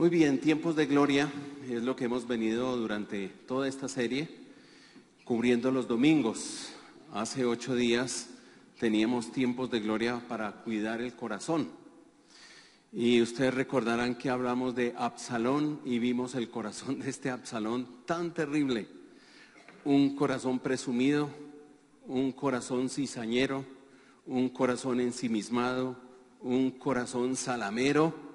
Muy bien, tiempos de gloria es lo que hemos venido durante toda esta serie cubriendo los domingos. Hace 8 días teníamos tiempos de gloria para cuidar el corazón. Y ustedes recordarán que hablamos de Absalón y vimos el corazón de este Absalón tan terrible. Un corazón presumido, un corazón cizañero, un corazón ensimismado, un corazón salamero,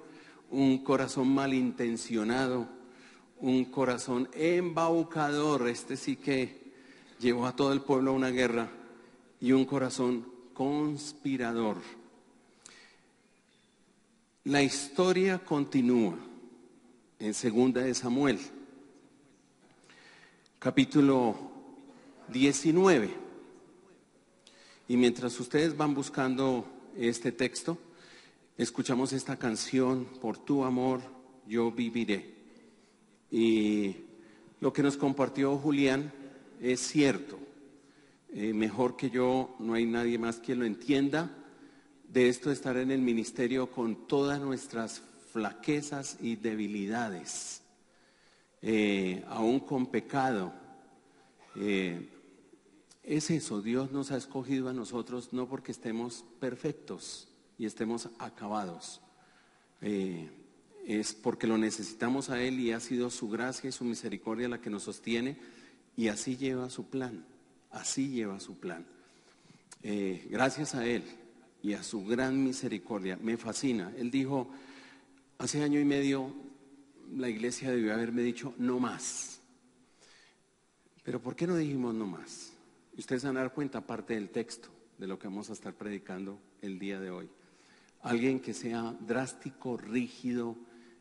un corazón malintencionado, un corazón embaucador, este sí que llevó a todo el pueblo a una guerra, y un corazón conspirador. La historia continúa en 2 de Samuel, capítulo 19. Y mientras ustedes van buscando este texto, escuchamos esta canción, Por tu amor yo viviré. Y lo que nos compartió Julián es cierto. Mejor que yo, no hay nadie más que lo entienda. De esto de estar en el ministerio con todas nuestras flaquezas y debilidades, aún con pecado. Es eso, Dios nos ha escogido a nosotros no porque estemos perfectos y estemos acabados, es porque lo necesitamos a Él y ha sido su gracia y su misericordia la que nos sostiene, y así lleva su plan, así lleva su plan. Gracias a Él y a su gran misericordia, me fascina. Él dijo, hace 1 año y medio la iglesia debió haberme dicho no más. Pero ¿por qué no dijimos no más? Ustedes van a dar cuenta, parte del texto de lo que vamos a estar predicando el día de hoy. Alguien que sea drástico, rígido,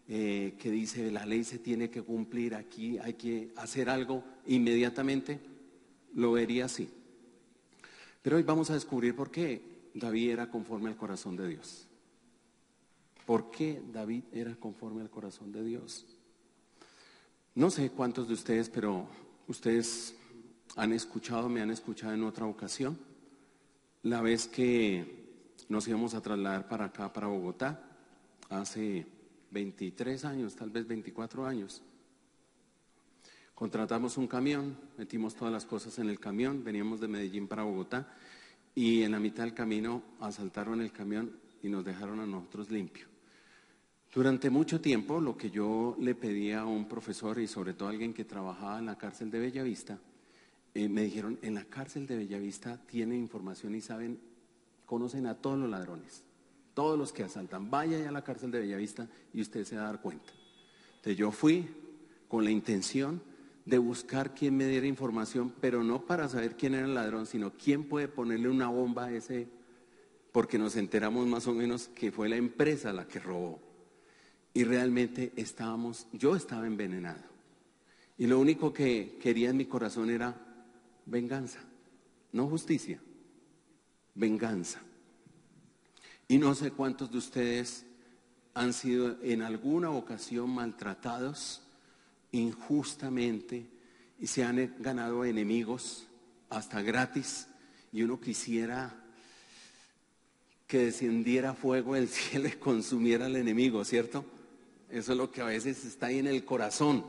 que dice la ley se tiene que cumplir, aquí hay que hacer algo inmediatamente, lo vería así. Pero hoy vamos a descubrir por qué David era conforme al corazón de Dios. ¿Por qué David era conforme al corazón de Dios? No sé cuántos de ustedes, pero ustedes han escuchado, me han escuchado en otra ocasión, la vez que nos íbamos a trasladar para acá, para Bogotá, hace 23 años, tal vez 24 años. Contratamos un camión, metimos todas las cosas en el camión, veníamos de Medellín para Bogotá, y en la mitad del camino asaltaron el camión y nos dejaron a nosotros limpio. Durante mucho tiempo, lo que yo le pedía a un profesor y sobre todo a alguien que trabajaba en la cárcel de Bellavista, me dijeron, en la cárcel de Bellavista tienen información y conocen a todos los ladrones, todos los que asaltan. Vaya a la cárcel de Bellavista y usted se va a dar cuenta. Entonces yo fui con la intención de buscar quién me diera información, pero no para saber quién era el ladrón, sino quién puede ponerle una bomba a ese, porque nos enteramos más o menos que fue la empresa la que robó. Y realmente yo estaba envenenado. Y lo único que quería en mi corazón era venganza, no justicia, venganza. Y no sé cuántos de ustedes han sido en alguna ocasión maltratados injustamente y se han ganado enemigos hasta gratis, y uno quisiera que descendiera fuego del cielo y consumiera al enemigo, ¿cierto? Eso es lo que a veces está ahí en el corazón.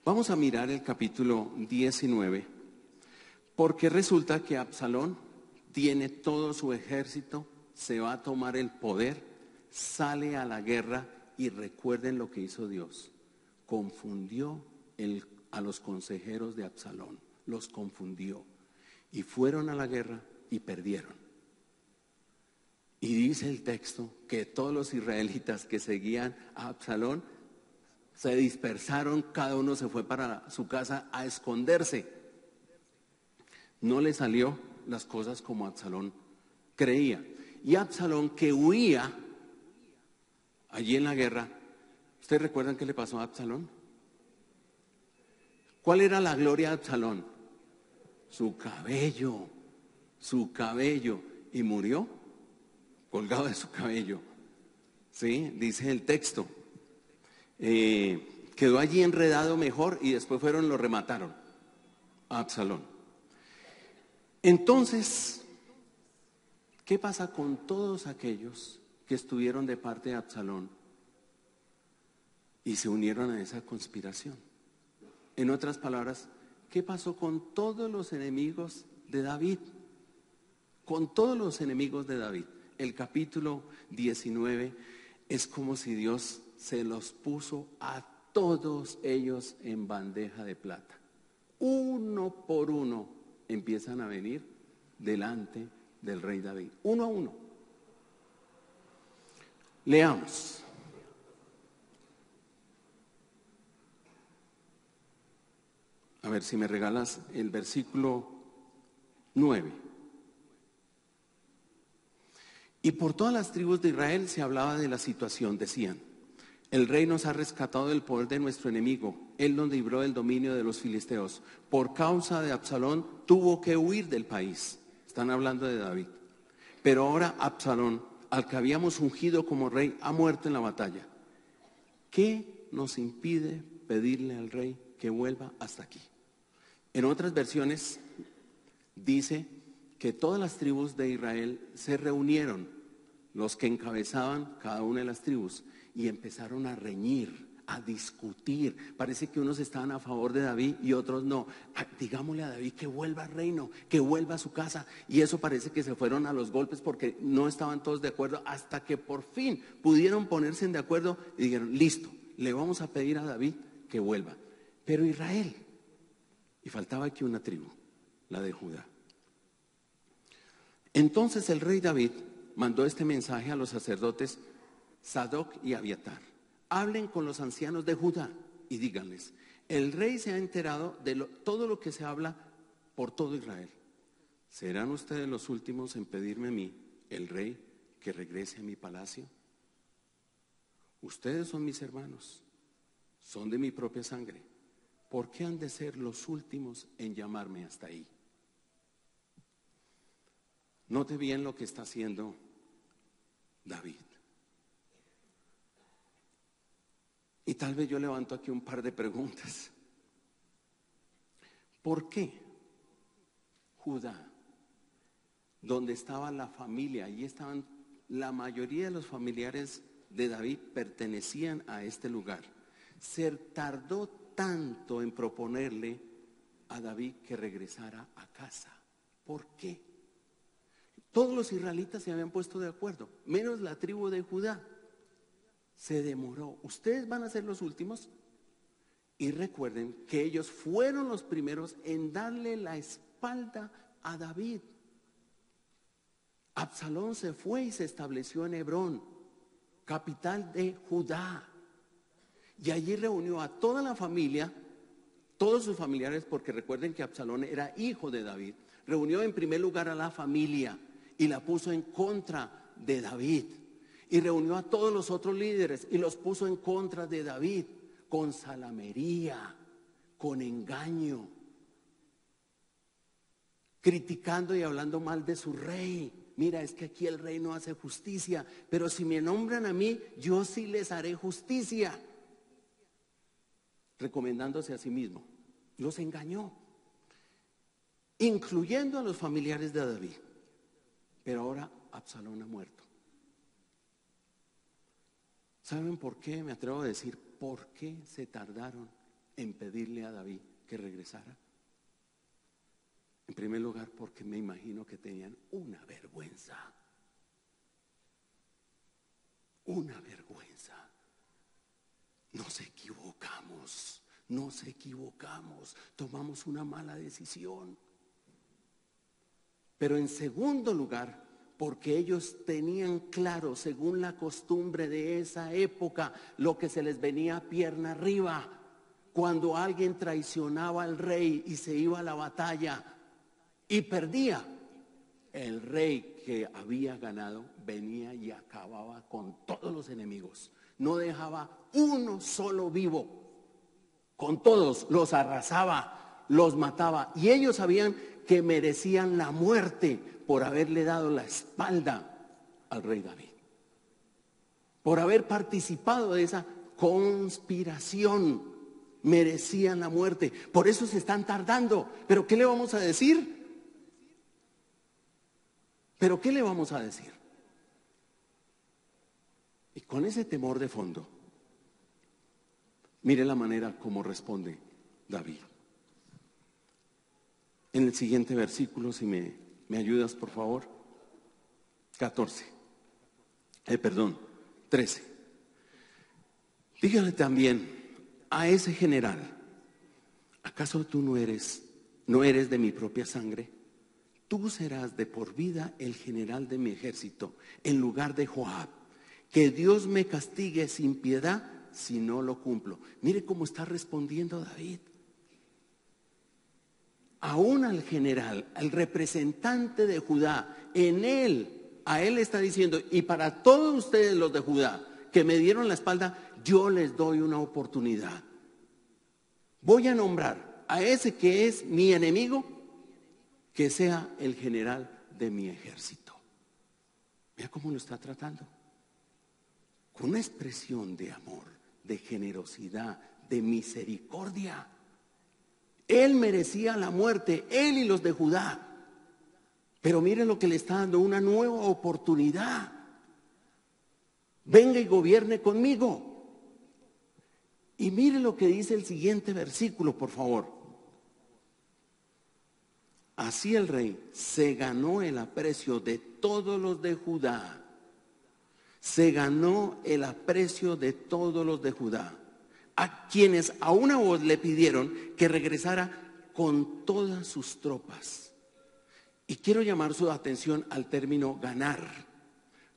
Vamos a mirar el capítulo 19, porque resulta que Absalón tiene todo su ejército, se va a tomar el poder, sale a la guerra, y recuerden lo que hizo Dios. Confundió a los consejeros de Absalón, los confundió, y fueron a la guerra y perdieron. Y dice el texto que todos los israelitas que seguían a Absalón se dispersaron, cada uno se fue para su casa a esconderse. No le salió las cosas como Absalón creía. Y Absalón, que huía allí en la guerra, ¿ustedes recuerdan qué le pasó a Absalón? ¿Cuál era la gloria de Absalón? Su cabello, y murió colgado de su cabello. ¿Sí? Dice el texto. Quedó allí enredado mejor y después fueron y lo remataron a Absalón. Entonces, ¿qué pasa con todos aquellos que estuvieron de parte de Absalón? y se unieron a esa conspiración. En otras palabras, ¿qué pasó con todos los enemigos de David? Con todos los enemigos de David. El capítulo 19 es como si Dios se los puso a todos ellos en bandeja de plata. Uno por uno empiezan a venir delante del rey David, uno a uno. Leamos. A ver si me regalas el versículo 9. Y por todas las tribus de Israel se hablaba de la situación, decían: el rey nos ha rescatado del poder de nuestro enemigo, él nos libró del dominio de los filisteos. Por causa de Absalón tuvo que huir del país. Están hablando de David. Pero ahora Absalón, al que habíamos ungido como rey, ha muerto en la batalla. ¿Qué nos impide pedirle al rey que vuelva hasta aquí? En otras versiones dice que todas las tribus de Israel se reunieron, los que encabezaban cada una de las tribus, y empezaron a reñir, a discutir. Parece que unos estaban a favor de David y otros no. Digámosle a David que vuelva al reino, que vuelva a su casa. Y eso parece que se fueron a los golpes porque no estaban todos de acuerdo, hasta que por fin pudieron ponerse de acuerdo y dijeron: listo, le vamos a pedir a David que vuelva. Pero Israel, y faltaba aquí una tribu, la de Judá. Entonces el rey David mandó este mensaje a los sacerdotes Sadoc y Abiatar: hablen con los ancianos de Judá y díganles: el rey se ha enterado de todo lo que se habla por todo Israel. ¿Serán ustedes los últimos en pedirme a mí, el rey, que regrese a mi palacio? Ustedes son mis hermanos, son de mi propia sangre. ¿Por qué han de ser los últimos en llamarme hasta ahí? Note bien lo que está haciendo David. Y tal vez yo levanto aquí un par de preguntas. ¿Por qué Judá, donde estaba la familia, allí estaban la mayoría de los familiares de David, pertenecían a este lugar, se tardó tanto en proponerle a David que regresara a casa? ¿Por qué? Todos los israelitas se habían puesto de acuerdo, menos la tribu de Judá. Se demoró. Ustedes van a ser los últimos. Y recuerden que ellos fueron los primeros en darle la espalda a David. Absalón se fue y se estableció en Hebrón, capital de Judá. Y allí reunió a toda la familia, todos sus familiares, porque recuerden que Absalón era hijo de David. Reunió en primer lugar a la familia y la puso en contra de David. Y reunió a todos los otros líderes y los puso en contra de David, con salamería, con engaño, criticando y hablando mal de su rey. Mira, es que aquí el rey no hace justicia, pero si me nombran a mí, yo sí les haré justicia. Recomendándose a sí mismo. Los engañó, incluyendo a los familiares de David. Pero ahora Absalón ha muerto. ¿Saben por qué? Me atrevo a decir, ¿por qué se tardaron en pedirle a David que regresara? En primer lugar, porque me imagino que tenían una vergüenza. Una vergüenza. Nos equivocamos, tomamos una mala decisión. Pero en segundo lugar, porque ellos tenían claro, según la costumbre de esa época, lo que se les venía pierna arriba. Cuando alguien traicionaba al rey y se iba a la batalla y perdía, el rey que había ganado venía y acababa con todos los enemigos. No dejaba uno solo vivo. Con todos los arrasaba, los mataba. Y ellos sabían que merecían la muerte por haberle dado la espalda al rey David, por haber participado de esa conspiración. Merecían la muerte. Por eso se están tardando. ¿Pero qué le vamos a decir? ¿Pero qué le vamos a decir? Y con ese temor de fondo, Mire la manera como responde David. En el siguiente versículo, si me ayudas, por favor. 13. Dígale también a ese general: ¿acaso tú no eres de mi propia sangre? Tú serás de por vida el general de mi ejército, en lugar de Joab. Que Dios me castigue sin piedad si no lo cumplo. Mire cómo está respondiendo David. Aún al general, al representante de Judá, a él está diciendo: y para todos ustedes los de Judá que me dieron la espalda, yo les doy una oportunidad. Voy a nombrar a ese que es mi enemigo, que sea el general de mi ejército. Vea cómo lo está tratando. Con una expresión de amor, de generosidad, de misericordia. Él merecía la muerte, él y los de Judá. Pero mire lo que le está dando: una nueva oportunidad. Venga y gobierne conmigo. Y mire lo que dice el siguiente versículo, por favor. Así el rey se ganó el aprecio de todos los de Judá. Se ganó el aprecio de todos los de Judá, a quienes a una voz le pidieron que regresara con todas sus tropas. Y quiero llamar su atención al término ganar,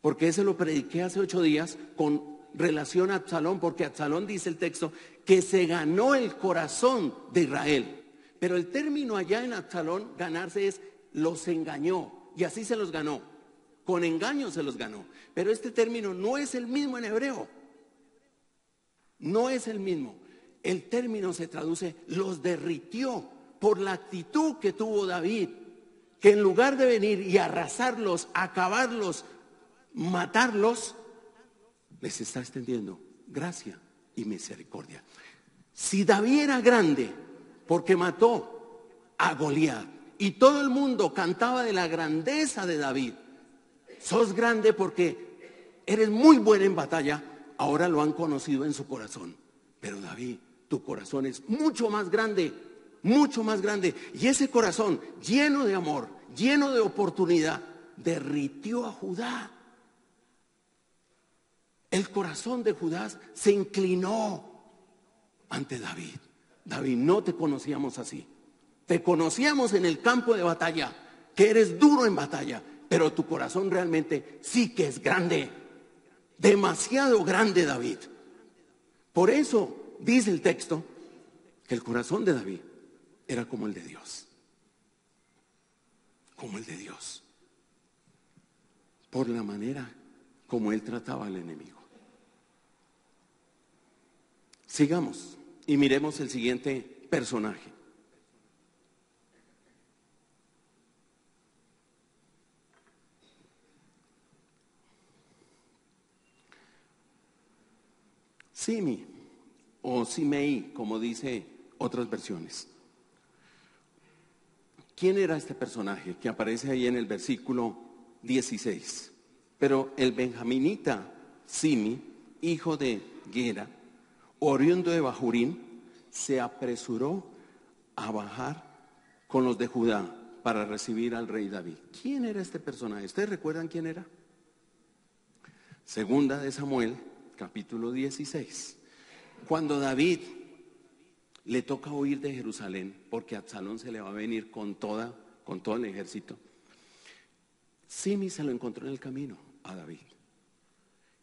porque ese lo prediqué hace 8 días con relación a Absalón, porque Absalón, dice el texto, que se ganó el corazón de Israel. Pero el término allá en Absalón, ganarse, es los engañó, y así se los ganó. Con engaño se los ganó. Pero este término no es el mismo en hebreo. No es el mismo. El término se traduce: los derritió, por la actitud que tuvo David, que en lugar de venir y arrasarlos, acabarlos, matarlos, les está extendiendo gracia y misericordia. Si David era grande porque mató a Goliat y todo el mundo cantaba de la grandeza de David, sos grande porque eres muy bueno en batalla, ahora lo han conocido en su corazón. Pero David, tu corazón es mucho más grande, mucho más grande. Y ese corazón lleno de amor, lleno de oportunidad, derritió a Judá. El corazón de Judá se inclinó ante David. David, no te conocíamos así. Te conocíamos en el campo de batalla, que eres duro en batalla, pero tu corazón realmente sí que es grande. Demasiado grande, David. Por eso dice el texto que el corazón de David era como el de Dios. Como el de Dios. Por la manera como él trataba al enemigo. Sigamos y miremos el siguiente personaje. Simi o Simei, como dice otras versiones. ¿Quién era este personaje que aparece ahí en el versículo 16? Pero el benjaminita Simi, hijo de Gera, oriundo de Bahurín, se apresuró a bajar con los de Judá para recibir al rey David. ¿Quién era este personaje? ¿Ustedes recuerdan quién era? Segunda de Samuel, capítulo 16. Cuando David le toca huir de Jerusalén, porque Absalón se le va a venir con todo el ejército, Simi se lo encontró en el camino a David.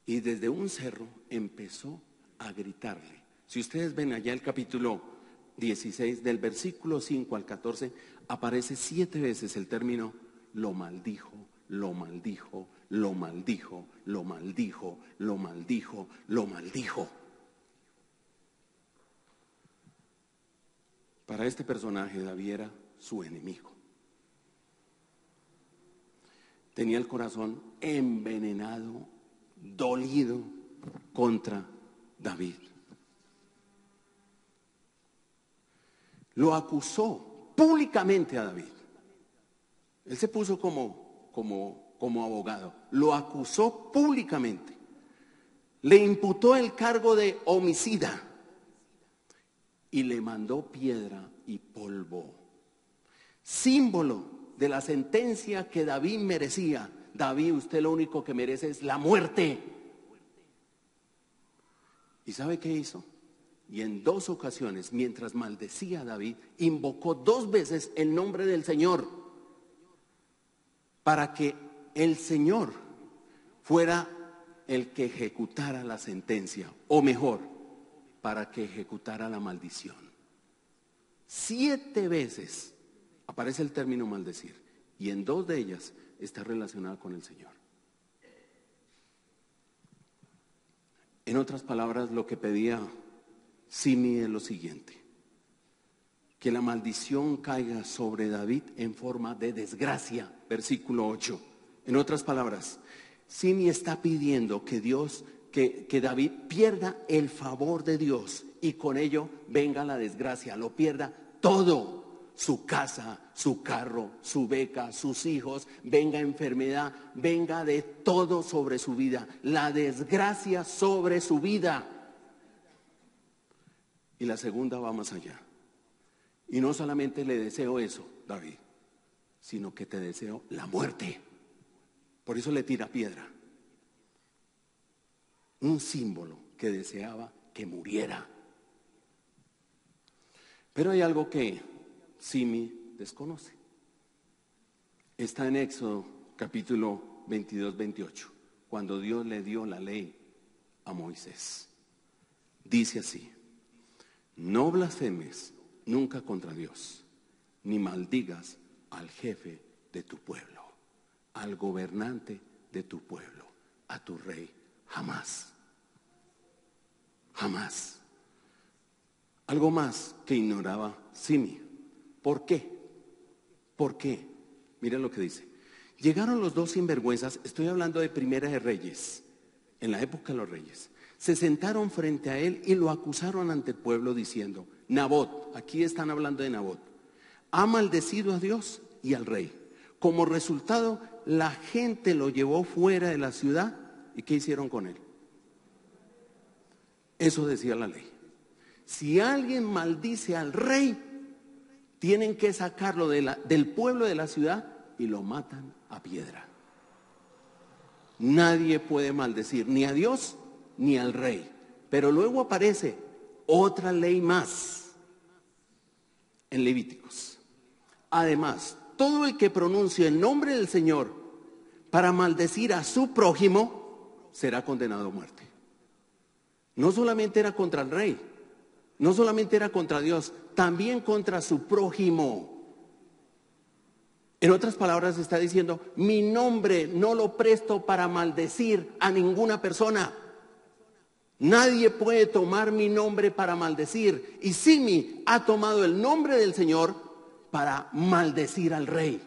Y desde un cerro empezó a gritarle. Si ustedes ven allá el capítulo 16, del versículo 5 al 14, aparece 7 veces el término lo maldijo, lo maldijo, lo maldijo, lo maldijo, lo maldijo, lo maldijo. Para este personaje David era su enemigo. Tenía el corazón envenenado, dolido contra David. Lo acusó públicamente a David. Él se puso como abogado. Lo acusó públicamente. Le imputó el cargo de homicida. y le mandó piedra y polvo. Símbolo de la sentencia que David merecía. David, usted lo único que merece es la muerte. ¿Y sabe qué hizo? Y en 2 ocasiones, mientras maldecía a David, invocó 2 veces el nombre del Señor para que el Señor fuera el que ejecutara la sentencia, o mejor, para que ejecutara la maldición. 7 veces aparece el término maldecir, y en 2 de ellas está relacionada con el Señor. En otras palabras, lo que pedía Simi es lo siguiente: que la maldición caiga sobre David en forma de desgracia. Versículo 8. En otras palabras, Simi está pidiendo que Dios, que David pierda el favor de Dios y con ello venga la desgracia, lo pierda todo: su casa, su carro, su beca, sus hijos, venga enfermedad, venga de todo sobre su vida, la desgracia sobre su vida. Y la segunda va más allá. Y no solamente le deseo eso, David, sino que te deseo la muerte. Por eso le tira piedra. Un símbolo que deseaba que muriera. Pero hay algo que Simi desconoce. Está en Éxodo capítulo 22-28, cuando Dios le dio la ley a Moisés. Dice así: no blasfemes nunca contra Dios, ni maldigas al jefe de tu pueblo, al gobernante de tu pueblo, a tu rey, jamás. Jamás. Algo más que ignoraba Simi. ¿Por qué? ¿Por qué? Mira lo que dice. Llegaron los 2 sinvergüenzas, estoy hablando de Primera de Reyes, en la época de los reyes. Se sentaron frente a él y lo acusaron ante el pueblo diciendo: Nabot, aquí están hablando de Nabot, ha maldecido a Dios y al rey. Como resultado, la gente lo llevó fuera de la ciudad. ¿Y qué hicieron con él? Eso decía la ley. Si alguien maldice al rey, tienen que sacarlo del pueblo de la ciudad y lo matan a piedra. Nadie puede maldecir ni a Dios ni al rey. Pero luego aparece otra ley más en Levíticos. Además, todo el que pronuncie el nombre del Señor para maldecir a su prójimo será condenado a muerte. No solamente era contra el rey, no solamente era contra Dios, también contra su prójimo. En otras palabras está diciendo: mi nombre no lo presto para maldecir a ninguna persona. Nadie puede tomar mi nombre para maldecir. Y Simi ha tomado el nombre del Señor para maldecir al rey.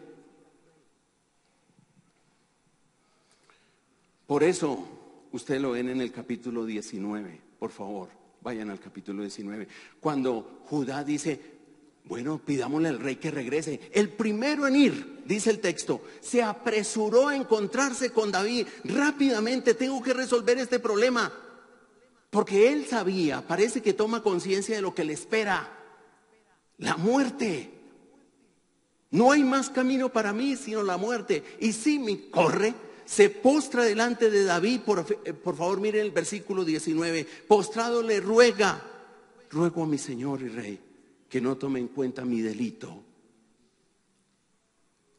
Por eso, usted lo ven en el capítulo 19, por favor, vayan al capítulo 19, cuando Judá dice: bueno, pidámosle al rey que regrese. El primero en ir, dice el texto, se apresuró a encontrarse con David. Rápidamente tengo que resolver este problema. Porque él sabía, parece que toma conciencia de lo que le espera: la muerte. No hay más camino para mí sino la muerte. Y Simi corre, se postra delante de David. Por favor, miren el versículo 19. Postrado le ruega: ruego a mi Señor y Rey que no tome en cuenta mi delito,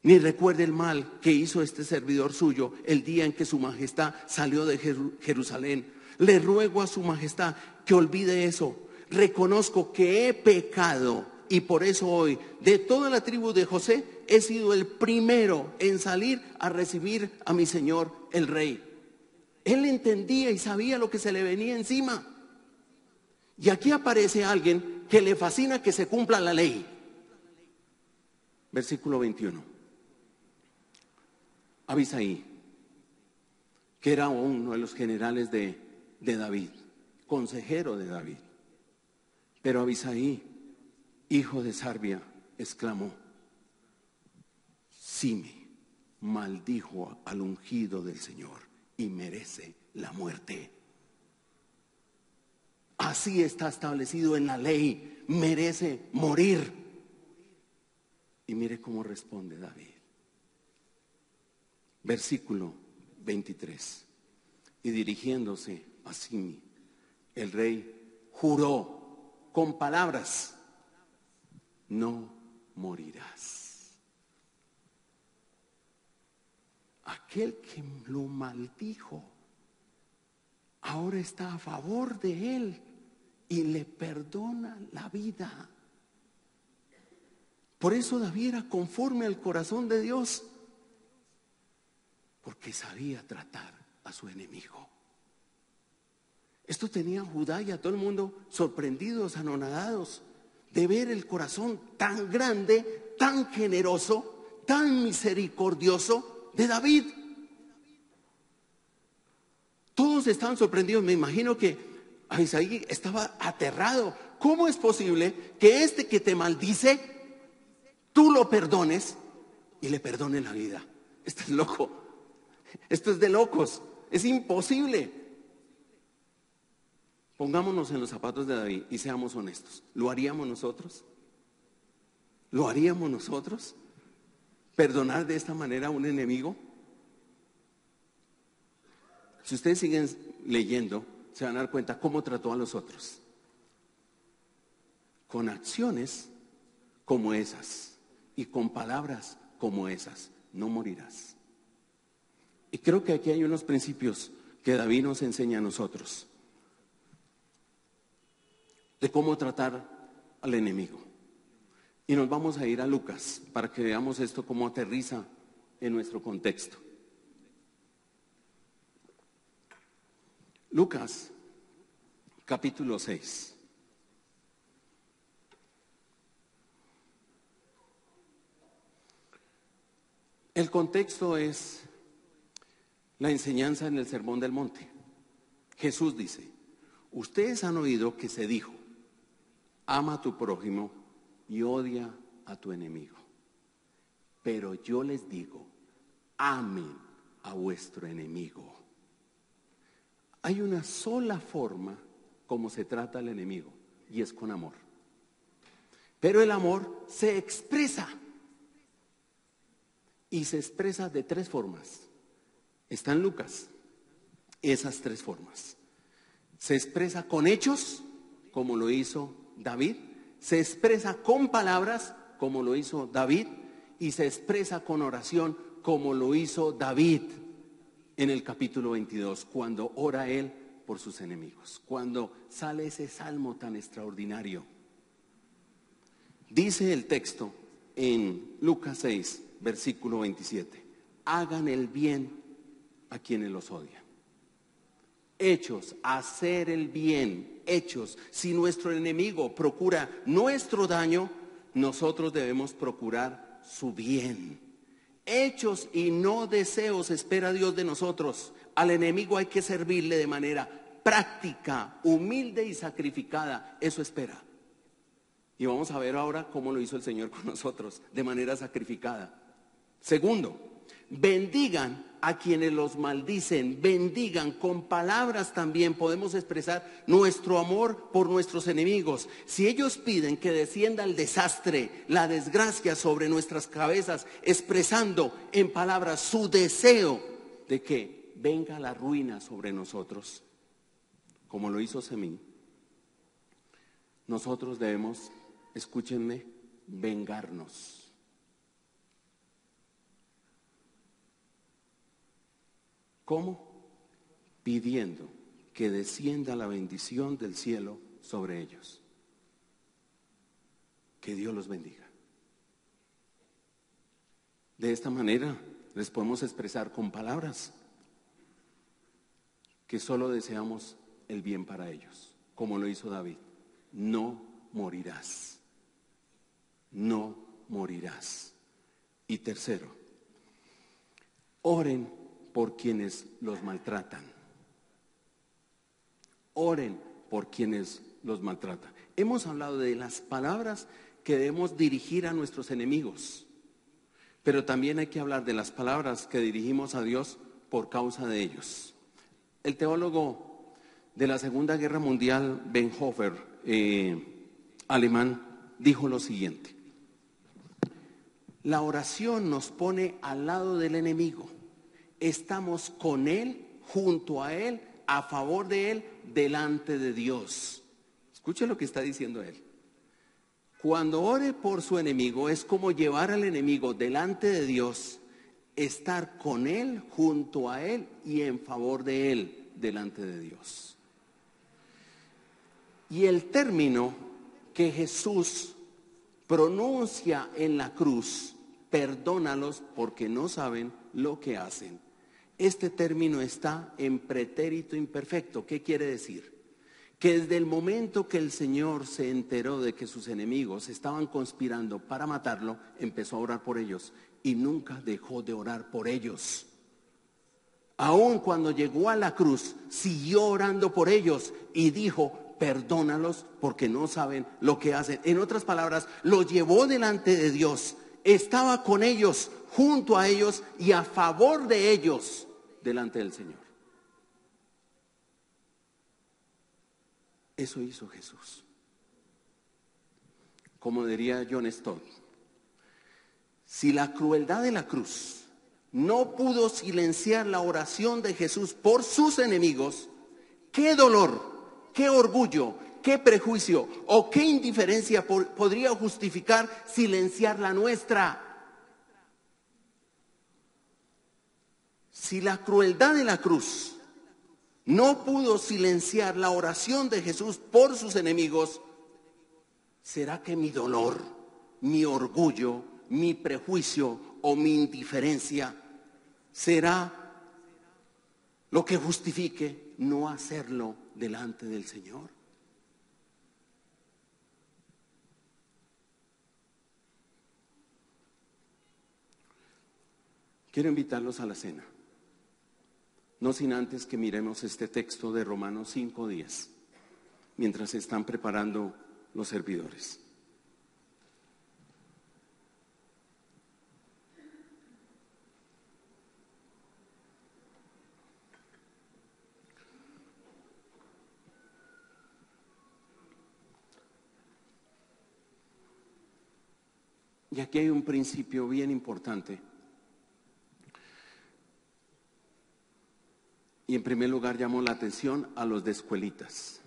ni recuerde el mal que hizo este servidor suyo el día en que su majestad salió de Jerusalén. Le ruego a su majestad que olvide eso. Reconozco que he pecado y por eso hoy, de toda la tribu de José, he sido el primero en salir a recibir a mi señor el rey. Él entendía y sabía lo que se le venía encima. Y aquí aparece alguien que le fascina que se cumpla la ley. Versículo 21. Abisai, que era uno de los generales de David, consejero de David. Pero Abisai, hijo de Sarbia, exclamó: Simi maldijo al ungido del Señor y merece la muerte. así está establecido en la ley, merece morir. Y mire cómo responde David. Versículo 23. Y dirigiéndose a Simi, el rey juró con palabras: no morirás. Aquel que lo maldijo ahora está a favor de él y le perdona la vida. Por eso David era conforme al corazón de Dios, porque sabía tratar a su enemigo. Esto tenía a Judá y a todo el mundo sorprendidos, anonadados de ver el corazón tan grande, tan generoso, tan misericordioso de David. Todos estaban sorprendidos. Me imagino que Abisaí estaba aterrado. ¿Cómo es posible que este que te maldice, tú lo perdones y le perdones la vida? Esto es loco. Esto es de locos. Es imposible. Pongámonos en los zapatos de David y seamos honestos. ¿Lo haríamos nosotros? ¿Lo haríamos nosotros? ¿Perdonar de esta manera a un enemigo? Si ustedes siguen leyendo, se van a dar cuenta cómo trató a los otros. Con acciones como esas y con palabras como esas, no morirás. Y creo que aquí hay unos principios que David nos enseña a nosotros de cómo tratar al enemigo. Y nos vamos a ir a Lucas para que veamos esto cómo aterriza en nuestro contexto. Lucas, capítulo 6. El contexto es la enseñanza en el Sermón del Monte. Jesús dice: ustedes han oído que se dijo, ama a tu prójimo y odia a tu enemigo. Pero yo les digo, amen a vuestro enemigo. Hay una sola forma como se trata al enemigo, y es con amor. Pero el amor se expresa, y se expresa de tres formas. Está en Lucas, esas tres formas. Se expresa con hechos, como lo hizo David. Se expresa con palabras, como lo hizo David. Y se expresa con oración, como lo hizo David en el capítulo 22, cuando ora él por sus enemigos, cuando sale ese salmo tan extraordinario. Dice el texto en Lucas 6, versículo 27: hagan el bien a quienes los odian. Hechos, hacer el bien, hechos. Si nuestro enemigo procura nuestro daño, nosotros debemos procurar su bien. Hechos y no deseos espera Dios de nosotros. Al enemigo hay que servirle de manera práctica, humilde y sacrificada. Eso espera. Y vamos a ver ahora cómo lo hizo el Señor con nosotros, de manera sacrificada. Segundo, bendigan a quienes los maldicen. Bendigan. Con palabras también podemos expresar nuestro amor por nuestros enemigos. Si ellos piden que descienda el desastre, la desgracia sobre nuestras cabezas, expresando en palabras su deseo de que venga la ruina sobre nosotros, como lo hizo Semí, nosotros debemos, escúchenme, vengarnos. ¿Cómo? Pidiendo que descienda la bendición del cielo sobre ellos. Que Dios los bendiga. De esta manera les podemos expresar con palabras que solo deseamos el bien para ellos, como lo hizo David. No morirás. No morirás. Y tercero, oren por quienes los maltratan. Oren por quienes los maltratan. Hemos hablado de las palabras que debemos dirigir a nuestros enemigos, pero también hay que hablar de las palabras que dirigimos a Dios por causa de ellos. El teólogo de la Segunda Guerra Mundial, Bonhoeffer, alemán, dijo lo siguiente: la oración nos pone al lado del enemigo. Estamos con él, junto a él, a favor de él, delante de Dios. Escuche lo que está diciendo él. Cuando ore por su enemigo es como llevar al enemigo delante de Dios, estar con él, junto a él y en favor de él, delante de Dios. Y el término que Jesús pronuncia en la cruz, perdónalos porque no saben lo que hacen. Este término está en pretérito imperfecto. ¿Qué quiere decir? Que desde el momento que el Señor se enteró de que sus enemigos estaban conspirando para matarlo, empezó a orar por ellos y nunca dejó de orar por ellos. Aun cuando llegó a la cruz, siguió orando por ellos y dijo: perdónalos porque no saben lo que hacen. En otras palabras, los llevó delante de Dios, estaba con ellos, junto a ellos y a favor de ellos delante del Señor. Eso hizo Jesús. Como diría John Stott, si la crueldad de la cruz no pudo silenciar la oración de Jesús por sus enemigos, ¿qué dolor, qué orgullo, qué prejuicio o qué indiferencia podría justificar silenciar la nuestra? Si la crueldad de la cruz no pudo silenciar la oración de Jesús por sus enemigos, ¿será que mi dolor, mi orgullo, mi prejuicio o mi indiferencia será lo que justifique no hacerlo delante del Señor? Quiero invitarlos a la cena, no sin antes que miremos este texto de Romanos 5:10, mientras se están preparando los servidores. Y aquí hay un principio bien importante. Y en primer lugar llamo la atención a los de escuelitas.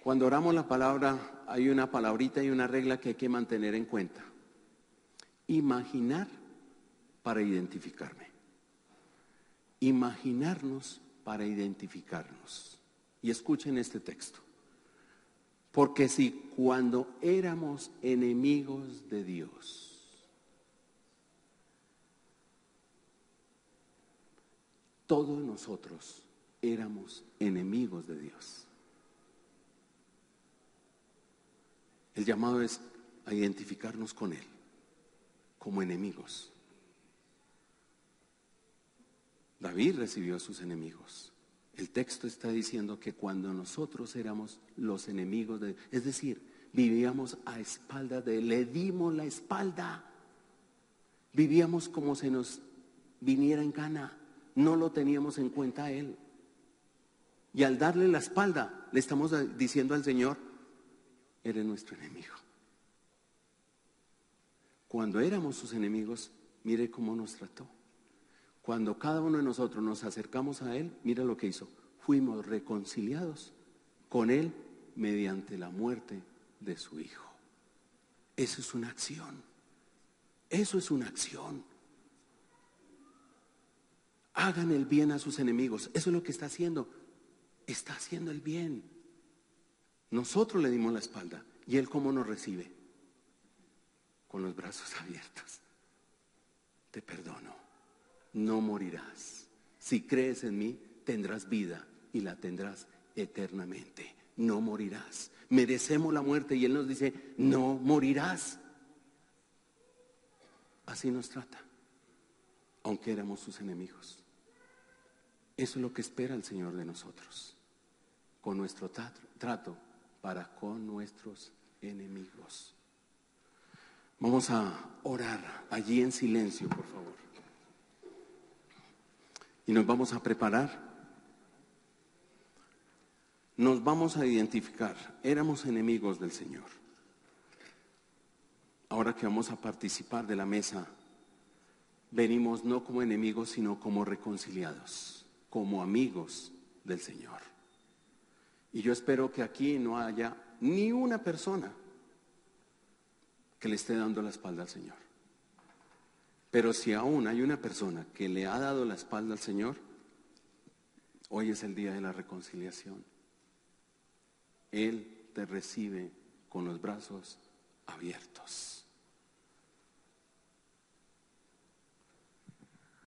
Cuando oramos la palabra, hay una palabrita y una regla que hay que mantener en cuenta. Imaginar para identificarme. Imaginarnos para identificarnos. Y escuchen este texto. Porque si cuando éramos enemigos de Dios, todos nosotros éramos enemigos de Dios. El llamado es a identificarnos con Él como enemigos. David recibió a sus enemigos. El texto está diciendo que cuando nosotros éramos los enemigos de Dios, es decir, vivíamos a espaldas de Él, le dimos la espalda. Vivíamos como se nos viniera en gana. No lo teníamos en cuenta a Él. Y al darle la espalda, le estamos diciendo al Señor: eres nuestro enemigo. Cuando éramos sus enemigos, mire cómo nos trató. Cuando cada uno de nosotros nos acercamos a Él, mira lo que hizo. Fuimos reconciliados con Él mediante la muerte de su Hijo. Eso es una acción. Eso es una acción. Hagan el bien a sus enemigos. Eso es lo que está haciendo. Está haciendo el bien. Nosotros le dimos la espalda. ¿Y Él cómo nos recibe? Con los brazos abiertos. Te perdono. No morirás. Si crees en mí, tendrás vida y la tendrás eternamente. No morirás. Merecemos la muerte y Él nos dice: no morirás. Así nos trata, aunque éramos sus enemigos. Eso es lo que espera el Señor de nosotros, con nuestro trato para con nuestros enemigos. Vamos a orar allí en silencio, por favor. Y nos vamos a preparar nos vamos a identificar. Éramos enemigos del Señor. Ahora que vamos a participar de la mesa, venimos no como enemigos, sino como reconciliados, como amigos del Señor. Y yo espero que aquí no haya ni una persona que le esté dando la espalda al Señor. Pero si aún hay una persona que le ha dado la espalda al Señor, hoy es el día de la reconciliación. Él te recibe con los brazos abiertos.